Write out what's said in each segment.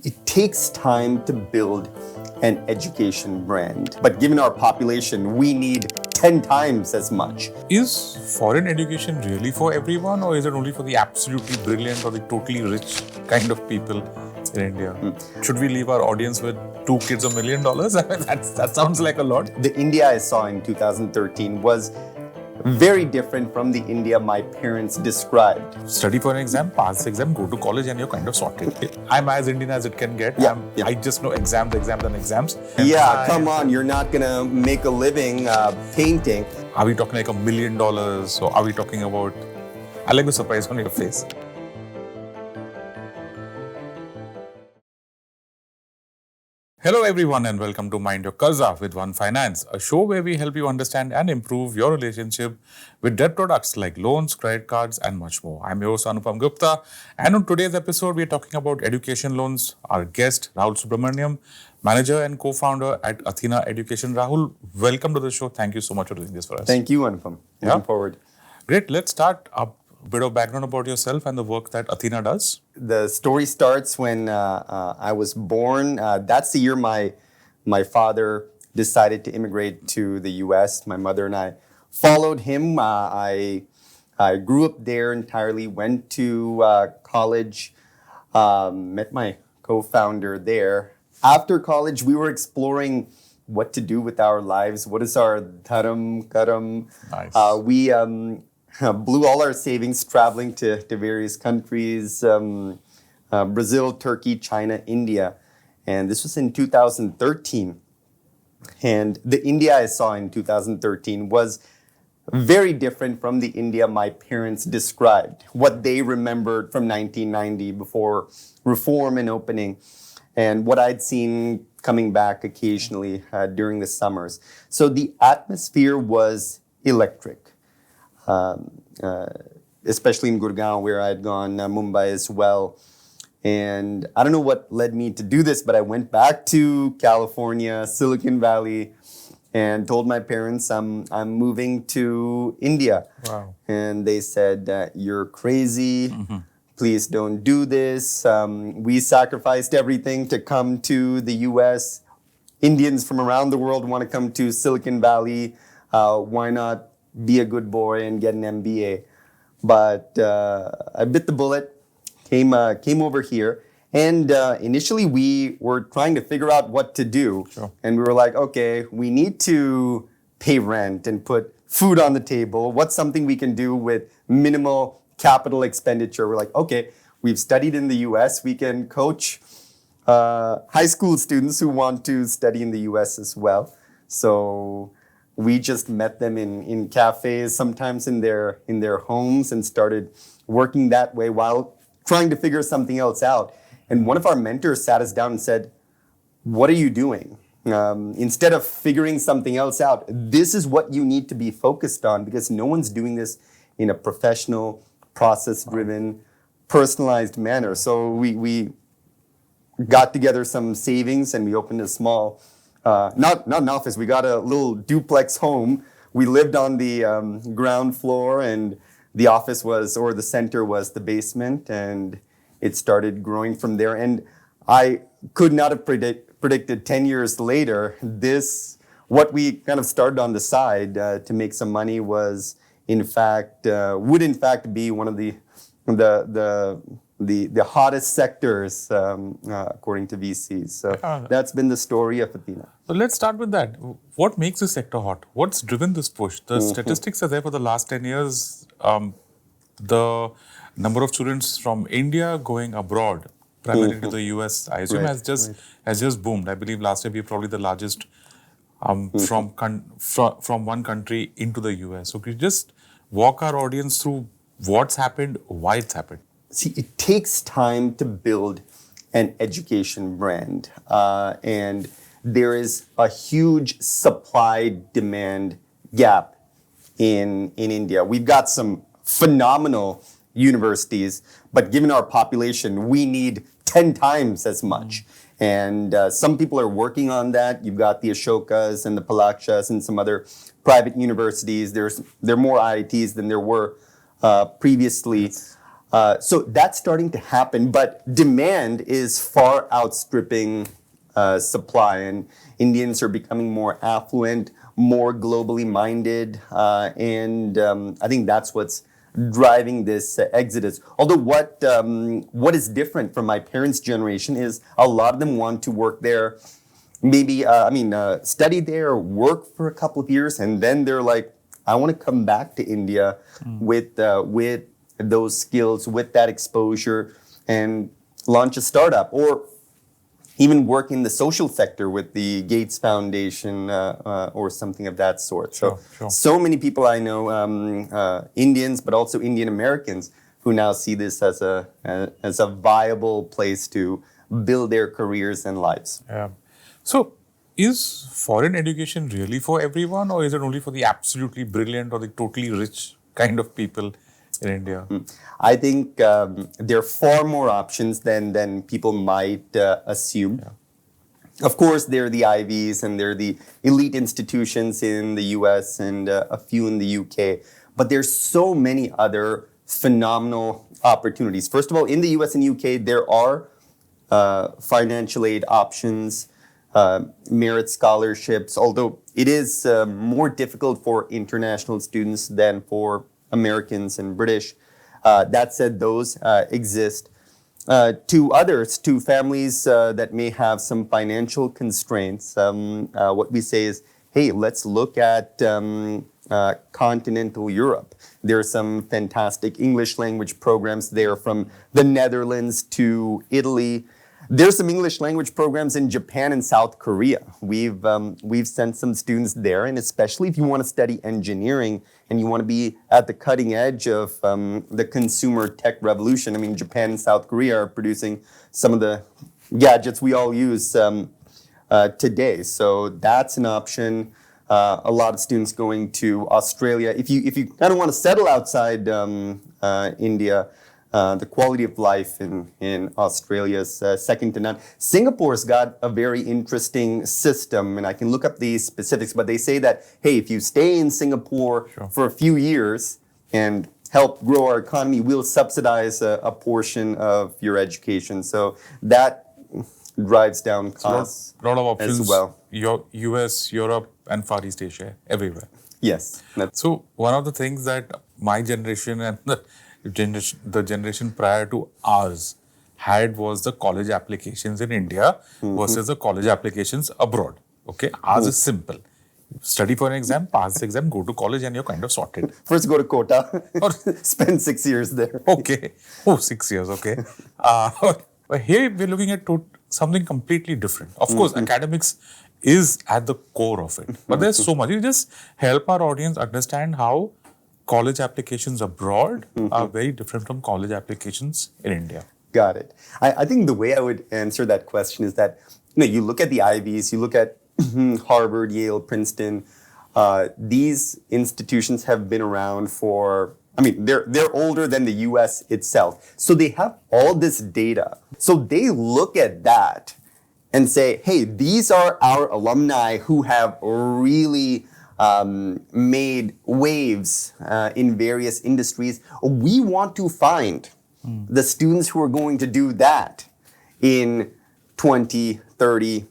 It takes time to build an education brand. But given our population, we need 10 times as much. Is foreign education really for everyone, or is it only for the absolutely brilliant or the totally rich kind of people in India? Should we leave our audience with 2 kids $1 million? I mean, that sounds like a lot. The India I saw in 2013 was very different from the India my parents described. Study for an exam, pass the exam, go to college, and you're kind of sorted. I'm as Indian as it can get. Yeah. I just know exams. Yeah, come on, you're not gonna make a living painting. Are we talking like $1 million, or are we talking about... I like the surprise on your face. Hello everyone and welcome to Mind Your Karza with One Finance, a show where we help you understand and improve your relationship with debt products like loans, credit cards and much more. I'm your host Anupam Gupta, and on today's episode we're talking about education loans. Our guest Rahul Subramaniam, manager and co-founder at Athena Education. Rahul, welcome to the show. Thank you so much for doing this for us. Thank you, Anupam. Looking forward. Great. Let's start a bit of background about yourself and the work that Athena does. The story starts when I was born. That's the year my father decided to immigrate to the U.S. My mother and I followed him. I grew up there entirely, went to college, met my co-founder there. After college, we were exploring what to do with our lives. What is our dharam, karam? Nice. We blew all our savings traveling to various countries, Brazil, Turkey, China, India. And this was in 2013. And the India I saw in 2013 was very different from the India my parents described, what they remembered from 1990 before reform and opening, and what I'd seen coming back occasionally during the summers. So the atmosphere was electric. Especially in Gurgaon, where I'd gone, Mumbai as well. And I don't know what led me to do this, but I went back to California, Silicon Valley, and told my parents I'm moving to India. Wow. And they said, you're crazy. Mm-hmm. Please don't do this. We sacrificed everything to come to the US. Indians from around the world want to come to Silicon Valley. Why not be a good boy and get an MBA? But I bit the bullet, came over here, and initially we were trying to figure out what to do. Sure. And we were like, okay, we need to pay rent and put food on the table. What's something we can do with minimal capital expenditure? We're like, okay, we've studied in the US, we can coach high school students who want to study in the US as well. So we just met them in cafes, sometimes in their homes, and started working that way while trying to figure something else out. And one of our mentors sat us down and said, what are you doing? Instead of figuring something else out, this is what you need to be focused on, because no one's doing this in a professional, process-driven, personalized manner. So we got together some savings and we opened a small not an office. We got a little duplex home. We lived on the ground floor, and the office the center was the basement, and it started growing from there. And I could not have predicted 10 years later, what we kind of started on the side to make some money would in fact be one of the hottest sectors according to VCs. So that's been the story of Athena. So let's start with that. What makes this sector hot? What's driven this push? The statistics are there for the last 10 years. The number of students from India going abroad, primarily to the US, I assume has just boomed. I believe last year we were probably the largest from one country into the US. So could you just walk our audience through what's happened, why it's happened? See, it takes time to build an education brand. And there is a huge supply-demand gap in India. We've got some phenomenal universities, but given our population, we need 10 times as much. And some people are working on that. You've got the Ashokas and the Palakshas and some other private universities. There are more IITs than there were previously. So that's starting to happen, but demand is far outstripping supply, and Indians are becoming more affluent, more globally minded, and I think that's what's driving this exodus. Although what is different from my parents' generation is a lot of them want to work there, maybe study there, work for a couple of years, and then they're like, I want to come back to India with those skills, with that exposure, and launch a startup, or even work in the social sector with the Gates Foundation or something of that sort. So many people I know, Indians, but also Indian Americans, who now see this as a viable place to build their careers and lives. Yeah. So, is foreign education really for everyone, or is it only for the absolutely brilliant or the totally rich kind of people in India? I think there are far more options than people might assume. Yeah. Of course, there are the Ivies and there are the elite institutions in the US and a few in the UK. But there's so many other phenomenal opportunities. First of all, in the US and UK, there are financial aid options, merit scholarships, although it is more difficult for international students than for Americans and British. That said, those exist. To families that may have some financial constraints, what we say is, hey, let's look at continental Europe. There are some fantastic English language programs there, from the Netherlands to Italy. There's some English language programs in Japan and South Korea. We've sent some students there, and especially if you want to study engineering and you want to be at the cutting edge of the consumer tech revolution. I mean, Japan and South Korea are producing some of the gadgets we all use today. So that's an option. A lot of students going to Australia. If you kind of want to settle outside India, the quality of life in Australia is second to none. Singapore's got a very interesting system, and I can look up the specifics, but they say that, hey, if you stay in Singapore for a few years and help grow our economy, we'll subsidize a portion of your education. So that drives down costs a lot of options as well. US, Europe, and Far East Asia, everywhere. Yes. So one of the things that my generation and the generation prior to ours had was the college applications in India versus the college applications abroad. Okay, ours is simple. Study for an exam, pass the exam, go to college, and you're kind of sorted. First go to Kota, spend 6 years there. Okay. 6 years, okay. But here we're looking at something completely different. Of course, academics is at the core of it. But there's so much. You just help our audience understand how college applications abroad are very different from college applications in India. Got it. I think the way I would answer that question is that you look at the Ivies, you look at Harvard, Yale, Princeton. These institutions have been around for, they're older than the US itself. So they have all this data. So they look at that and say, hey, these are our alumni who have really made waves in various industries. We want to find the students who are going to do that in 20, 30,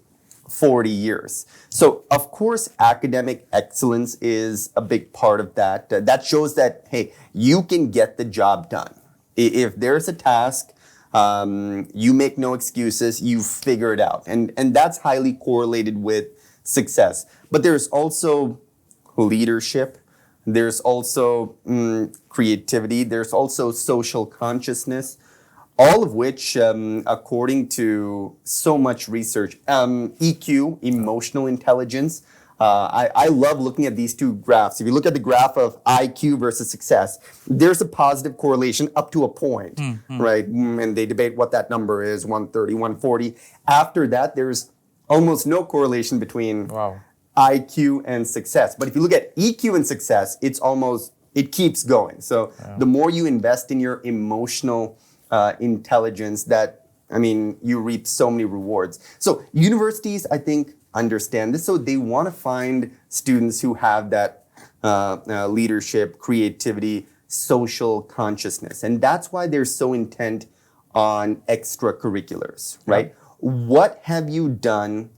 40 years. So, of course, academic excellence is a big part of that. That shows that, hey, you can get the job done. If there's a task, you make no excuses, you figure it out. And that's highly correlated with success. But there's also leadership, there's also creativity, there's also social consciousness, all of which, according to so much research, EQ, emotional intelligence. I love looking at these two graphs. If you look at the graph of IQ versus success, there's a positive correlation up to a point, right? And they debate what that number is, 130, 140. After that, there's almost no correlation between IQ and success. But if you look at EQ and success, it keeps going. So the more you invest in your emotional intelligence, you reap so many rewards. So universities, I think, understand this. So they want to find students who have that leadership, creativity, social consciousness. And that's why they're so intent on extracurriculars, right? What have you done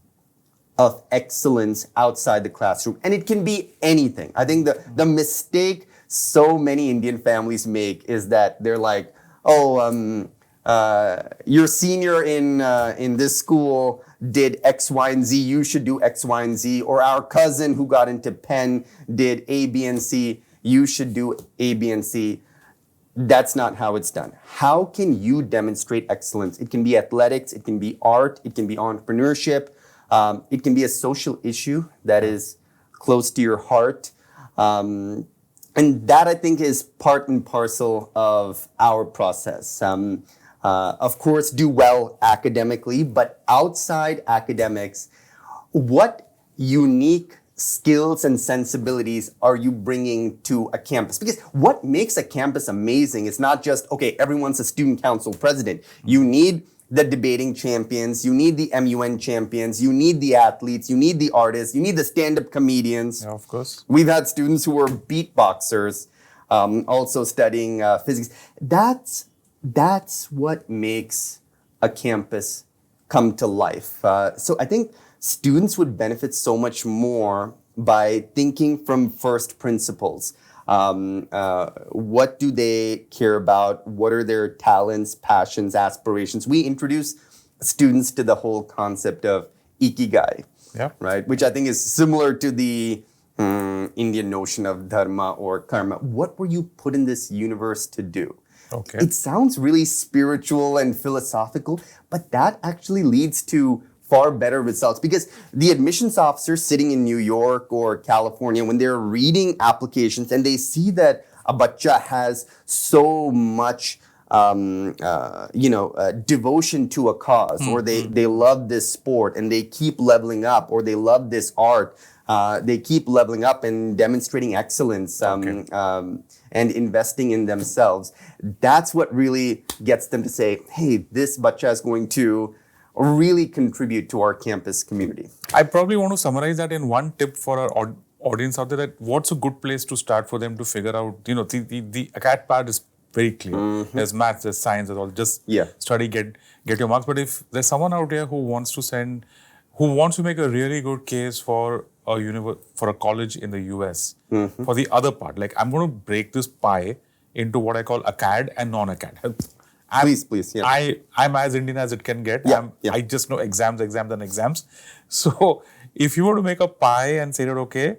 of excellence outside the classroom? And it can be anything. I think the mistake so many Indian families make is that they're like, oh, your senior in this school did X, Y, and Z. You should do X, Y, and Z. Or our cousin who got into Penn did A, B, and C. You should do A, B, and C. That's not how it's done. How can you demonstrate excellence? It can be athletics. It can be art. It can be entrepreneurship. It can be a social issue that is close to your heart. And that, I think, is part and parcel of our process. Of course, do well academically, but outside academics, what unique skills and sensibilities are you bringing to a campus? Because what makes a campus amazing is not just, okay, everyone's a student council president. You need the debating champions, you need the MUN champions, you need the athletes, you need the artists, you need the stand-up comedians. Yeah, of course. We've had students who were beatboxers, also studying physics. That's what makes a campus come to life. So I think students would benefit so much more by thinking from first principles. What do they care about? What are their talents, passions, aspirations? We introduce students to the whole concept of ikigai, right? Which I think is similar to the Indian notion of dharma or karma. What were you put in this universe to do? Okay. It sounds really spiritual and philosophical, but that actually leads to far better results, because the admissions officer sitting in New York or California, when they're reading applications and they see that a bacha has so much devotion to a cause, or they love this sport and they keep leveling up, or they love this art, they keep leveling up and demonstrating excellence, and investing in themselves. That's what really gets them to say, hey, this bacha is going to really contribute to our campus community. I probably want to summarize that in one tip for our audience out there, that what's a good place to start for them to figure out, the acad part is very clear. There's maths, there's science, there's all. Just study, get your marks. But if there's someone out there who wants to make a really good case for a college in the US, for the other part, like I'm going to break this pie into what I call acad and non-acad. Please. Yeah. I'm as Indian as it can get. I just know exams. So if you were to make a pie and say that, okay,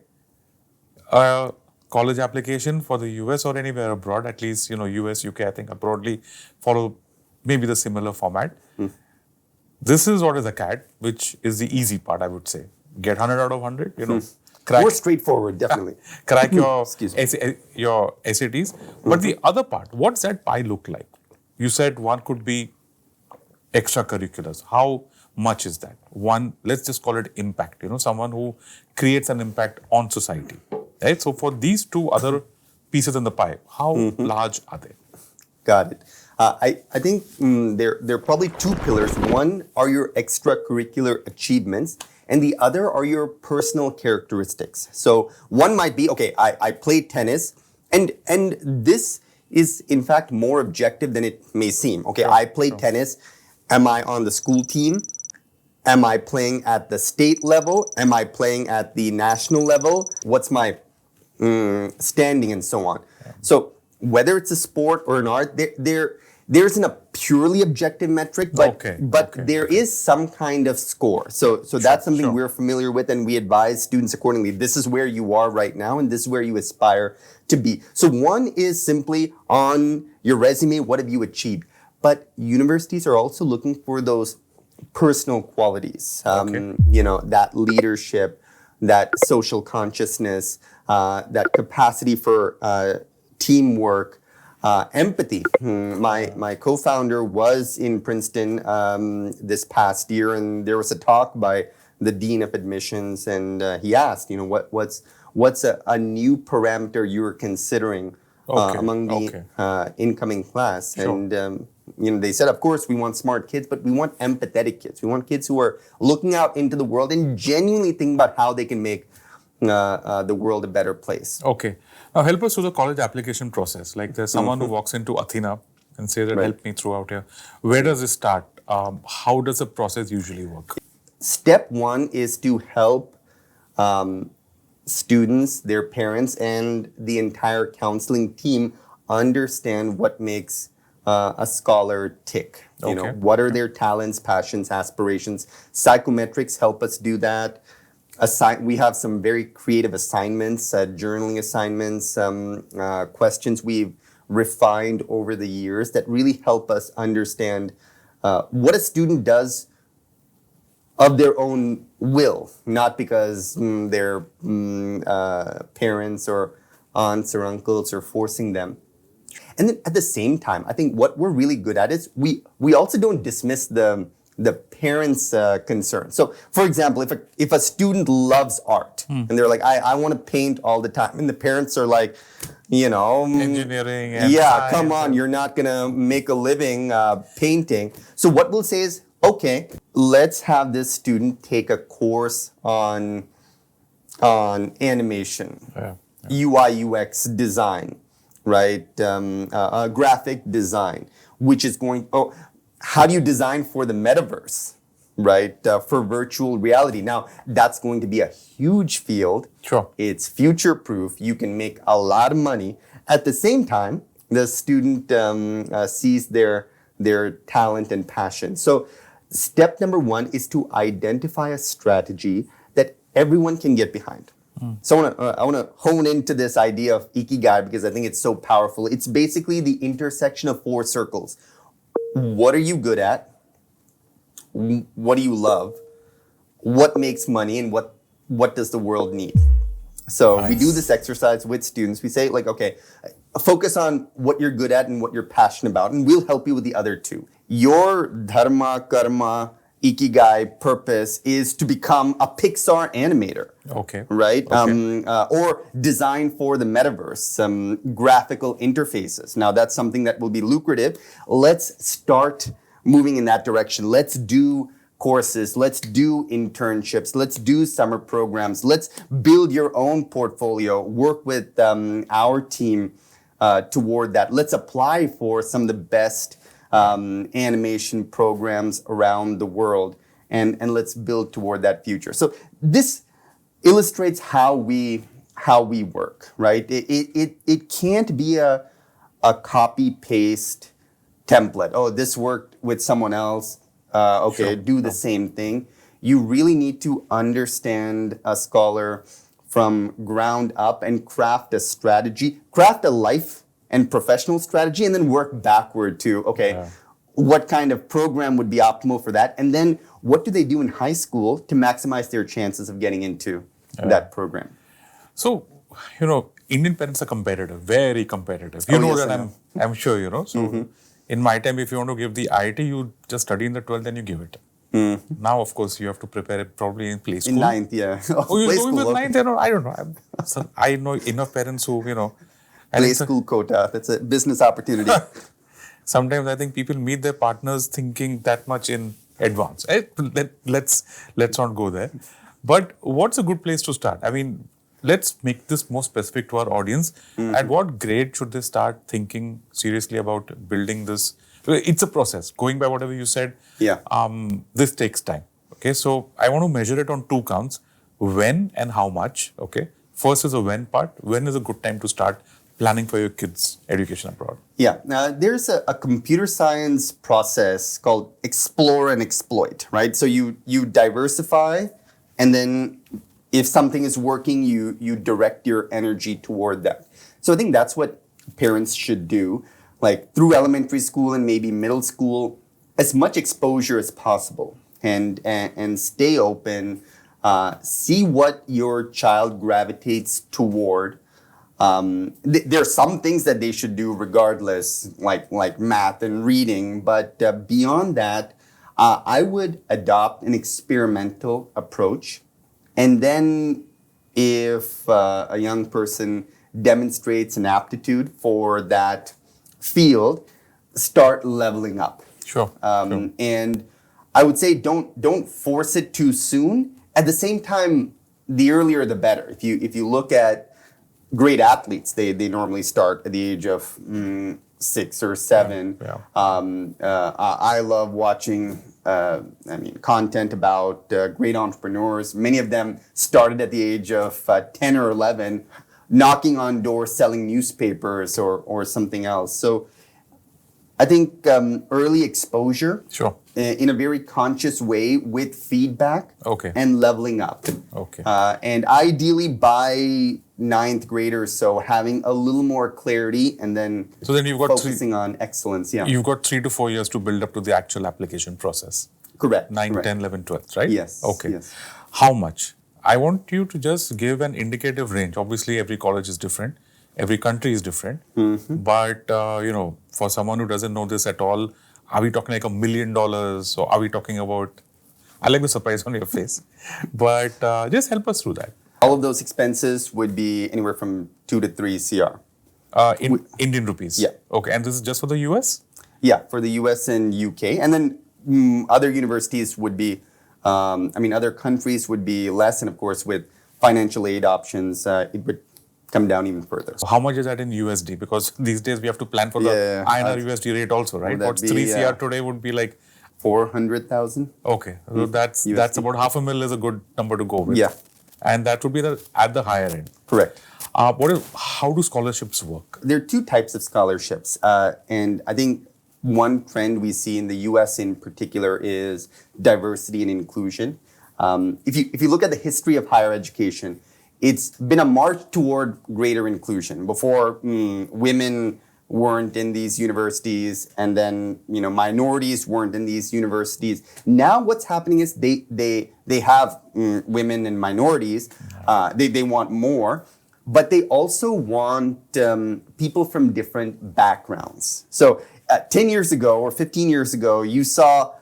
college application for the US or anywhere abroad, at least, US, UK, I think broadly follow maybe the similar format. This is what is acad, which is the easy part, I would say. Get 100 out of 100, crack. More straightforward, definitely. Crack your SATs. But the other part, what's that pie look like? You said one could be extracurriculars. How much is that? One, let's just call it impact. Someone who creates an impact on society. Right? So for these two other pieces in the pie, how large are they? Got it. I think there are probably two pillars. One are your extracurricular achievements, and the other are your personal characteristics. So one might be, okay, I played tennis, and this is in fact more objective than it may seem. Okay, I played tennis. Am I on the school team? Am I playing at the state level? Am I playing at the national level? What's my standing and so on? So whether it's a sport or an art, there isn't a purely objective metric, but there is some kind of score. So that's something we're familiar with, and we advise students accordingly. This is where you are right now, and this is where you aspire to be. So one is simply on your resume, what have you achieved? But universities are also looking for those personal qualities, that leadership, that social consciousness, that capacity for teamwork, empathy. My co-founder was in Princeton this past year, and there was a talk by the dean of admissions, and he asked, what's a new parameter you're considering among the incoming class? And they said, of course, we want smart kids, but we want empathetic kids. We want kids who are looking out into the world and genuinely thinking about how they can make the world a better place. Okay. Now help us through the college application process. Like there's someone who walks into Athena and says that Right. help me throughout here. Where does it start? How does the process usually work? Step one is to help students, their parents, and the entire counseling team understand what makes a scholar tick. You know, Okay. what are their talents, passions, aspirations? Psychometrics help us do that. We have some very creative assignments, journaling assignments, questions we've refined over the years that really help us understand what a student does of their own will, not because their parents or aunts or uncles are forcing them. And then at the same time, I think what we're really good at is we also don't dismiss the parents' concern. So, for example, if a student loves art and they're like, I want to paint all the time, and the parents are like, you know, Engineering and yeah, science come on, you're not gonna make a living painting. So what we'll say is, okay, let's have this student take a course on animation, Yeah. UI UX design, right? Graphic design, which is going. Oh, how do you design for the metaverse, right? For virtual reality. Now that's going to be a huge field. Sure. It's future proof. You can make a lot of money. At the same time, the student sees their talent and passion. So step number one is to identify a strategy that everyone can get behind. So I want to hone into this idea of ikigai because I think it's so powerful. It's basically the intersection of four circles. What are you good at? What do you love? What makes money? And what does the world need? So we do this exercise with students. We say like, okay, focus on what you're good at and what you're passionate about, and we'll help you with the other two. Your dharma, karma, ikigai purpose is to become a Pixar animator. Okay. Right? Okay. Or design for the metaverse, some graphical interfaces. Now that's something that will be lucrative. Let's start moving in that direction. Let's do courses. Let's do internships. Let's do summer programs. Let's build your own portfolio. Work with our team toward that. Let's apply for some of the best animation programs around the world, and let's build toward that future. So this illustrates how we work, right? It can't be a copy paste template. Oh, this worked with someone else. Okay, Sure. do the same thing. You really need to understand a scholar from ground up and craft a strategy, craft a life and professional strategy, and then work backward to, okay, what kind of program would be optimal for that? And then what do they do in high school to maximize their chances of getting into that program? So, Indian parents are competitive, very competitive. You Oh, know yes, that I know. I'm sure. So, in my time, if you want to give the IIT, you just study in the 12th and you give it. Now, of course, you have to prepare it probably in play school. In ninth, yeah. Oh, you're Play going with school, ninth? I don't know. I know enough parents who, and Play it's school quota. That's a business opportunity. sometimes I think people meet their partners thinking that much in advance. Let's not go there. But what's a good place to start? I mean, let's make this more specific to our audience. At what grade should they start thinking seriously about building this? It's a process. Going by whatever you said, Yeah. this takes time. Okay, so I want to measure it on two counts: when and how much. Okay, first is the when part. When is a good time to start planning for your kids' education abroad? Yeah, there's a computer science process called explore and exploit, right? So you diversify, and then if something is working, you direct your energy toward that. So I think that's what parents should do, like through elementary school and maybe middle school, as much exposure as possible, and stay open, see what your child gravitates toward. There are some things that they should do regardless, like math and reading, but beyond that, I would adopt an experimental approach. And then if a young person demonstrates an aptitude for that field, start leveling up. Sure. And I would say don't force it too soon. At the same time, the earlier the better. If you look at great athletes, they normally start at the age of 6 or 7. Yeah. I love watching content about great entrepreneurs. Many of them started at the age of 10 or 11, knocking on doors, selling newspapers or something else. So I think early exposure, Sure. in a very conscious way with feedback, Okay. and leveling up. Okay. And ideally by 9th grade or so, having a little more clarity, and then So then you've got focusing on excellence. Yeah, You've got 3 to 4 years to build up to the actual application process. correct. 9, correct. 10, 11, 12, right? Yes. Okay. Yes. How much? I want you to just give an indicative range. Obviously, every college is different. Every country is different. But, for someone who doesn't know this at all, are we talking like $1 million? Or are we talking about... I like the surprise on your face. But just help us through that. All of those expenses would be anywhere from 2 to 3 CR. In Indian rupees? Yeah. Okay. And this is just for the US? Yeah, for the US and UK. And then other universities would be, other countries would be less. And of course, with financial aid options, it would come down even further. So how much is that in USD? Because these days we have to plan for the INR USD rate also, right? What's 3 CR today would be like 400,000. Okay, so that's about $500,000 is a good number to go with. Yeah, and that would be at the higher end. correct. How do scholarships work? There are 2 types of scholarships, and I think one trend we see in the U.S. in particular is diversity and inclusion. If you look at the history of higher education, it's been a march toward greater inclusion. Before, women weren't in these universities, and then minorities weren't in these universities. Now, what's happening is they have women and minorities. They want more, but they also want people from different backgrounds. So 10 years ago or 15 years ago, you saw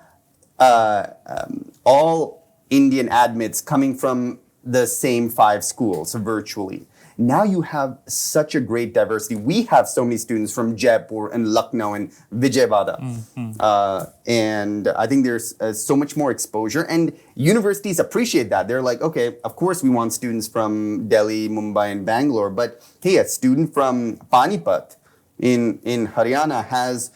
all Indian admits coming from the same 5 schools virtually. Now you have such a great diversity. We have so many students from Jaipur and Lucknow and Vijayawada. And I think there's so much more exposure. And universities appreciate that. They're like, okay, of course we want students from Delhi, Mumbai, and Bangalore. But hey, a student from Panipat in Haryana has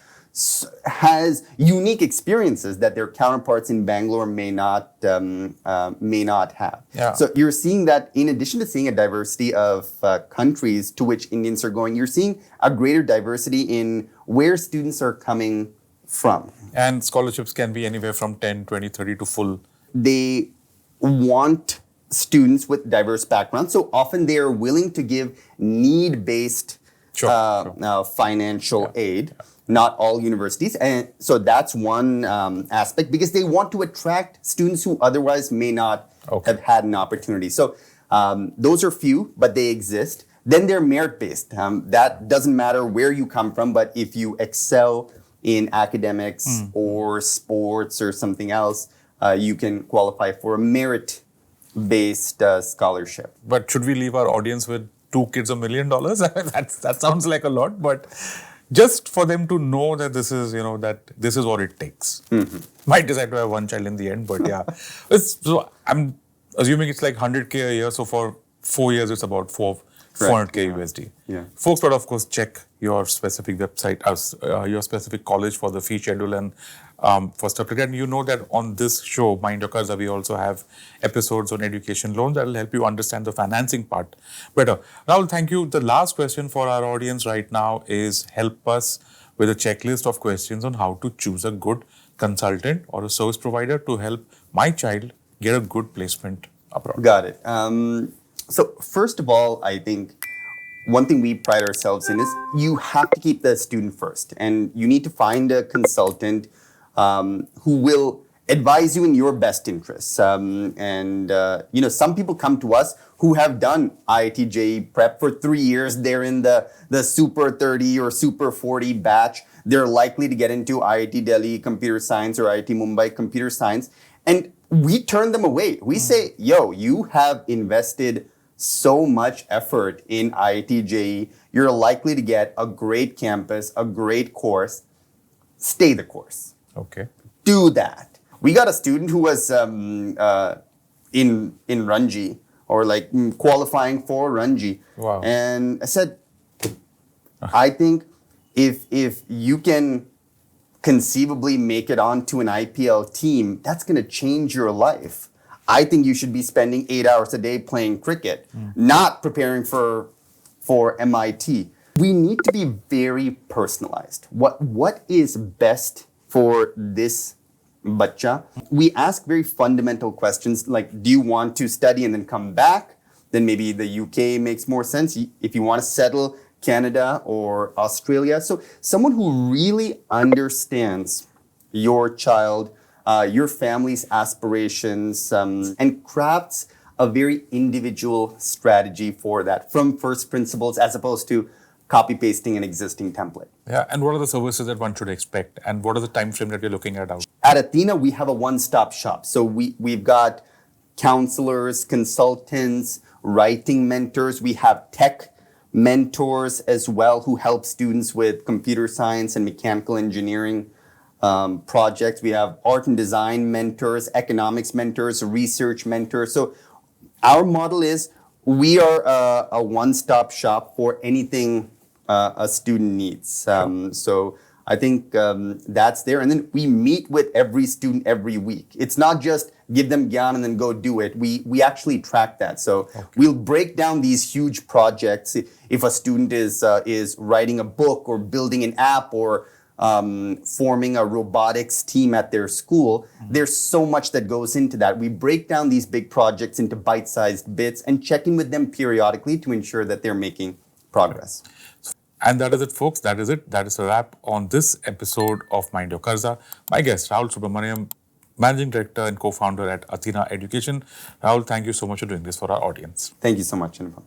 unique experiences that their counterparts in Bangalore may not have. Yeah. So you're seeing that in addition to seeing a diversity of countries to which Indians are going, you're seeing a greater diversity in where students are coming from. And scholarships can be anywhere from 10, 20, 30 to full. They want students with diverse backgrounds. So often they are willing to give need-based financial aid. Not all universities. And so that's one aspect, because they want to attract students who otherwise may not have had an opportunity. So those are few, but they exist. Then they're merit-based. That doesn't matter where you come from, but if you excel in academics or sports or something else, you can qualify for a merit-based scholarship. But should we leave our audience with 2 kids $1 million? That sounds like a lot, but just for them to know that this is, that this is what it takes. Might decide to have 1 child in the end, but yeah. So I'm assuming it's like 100K a year. So for 4 years, it's about 400K USD. Yeah. Folks would, of course, check your specific website, your specific college for the fee schedule and for stuff like that. And you know that on this show, Mind Your Karza, we also have episodes on education loans that will help you understand the financing part better. Rahul, thank you. The last question for our audience right now is help us with a checklist of questions on how to choose a good consultant or a service provider to help my child get a good placement abroad. Got it. So first of all, I think one thing we pride ourselves in is you have to keep the student first, and you need to find a consultant who will advise you in your best interests. Some people come to us who have done IIT JEE prep for 3 years. They're in the Super 30 or Super 40 batch. They're likely to get into IIT Delhi computer science or IIT Mumbai computer science. And we turn them away. We say, yo, you have invested so much effort in IIT JEE. You're likely to get a great campus, a great course. Stay the course. Okay. Do that. We got a student who was in Ranji or like qualifying for Ranji. Wow. And I said, I think if you can conceivably make it onto an IPL team, that's going to change your life. I think you should be spending 8 hours a day playing cricket, not preparing for MIT. We need to be very personalized. What is best for this bacha? We ask very fundamental questions like, do you want to study and then come back? Then maybe the UK makes more sense. If you want to settle, Canada or Australia. So someone who really understands your child, your family's aspirations, and crafts a very individual strategy for that from first principles as opposed to copy pasting an existing template. Yeah, and what are the services that one should expect, and what is the time frame that you're looking at? At Athena, we have a one-stop shop. So we've got counselors, consultants, writing mentors. We have tech mentors as well who help students with computer science and mechanical engineering projects. We have art and design mentors, economics mentors, research mentors. So our model is we are a one-stop shop for anything a student needs. So I think that's there. And then we meet with every student every week. It's not just give them gyan and then go do it. We actually track that. So we'll break down these huge projects. If a student is writing a book or building an app or forming a robotics team at their school, there's so much that goes into that. We break down these big projects into bite-sized bits and check in with them periodically to ensure that they're making progress. And that is it, folks. That is it. That is a wrap on this episode of Mind Your Karza. My guest, Rahul Subramaniam, Managing Director and Co-founder at Athena Education. Rahul, thank you so much for doing this for our audience. Thank you so much, Anupam.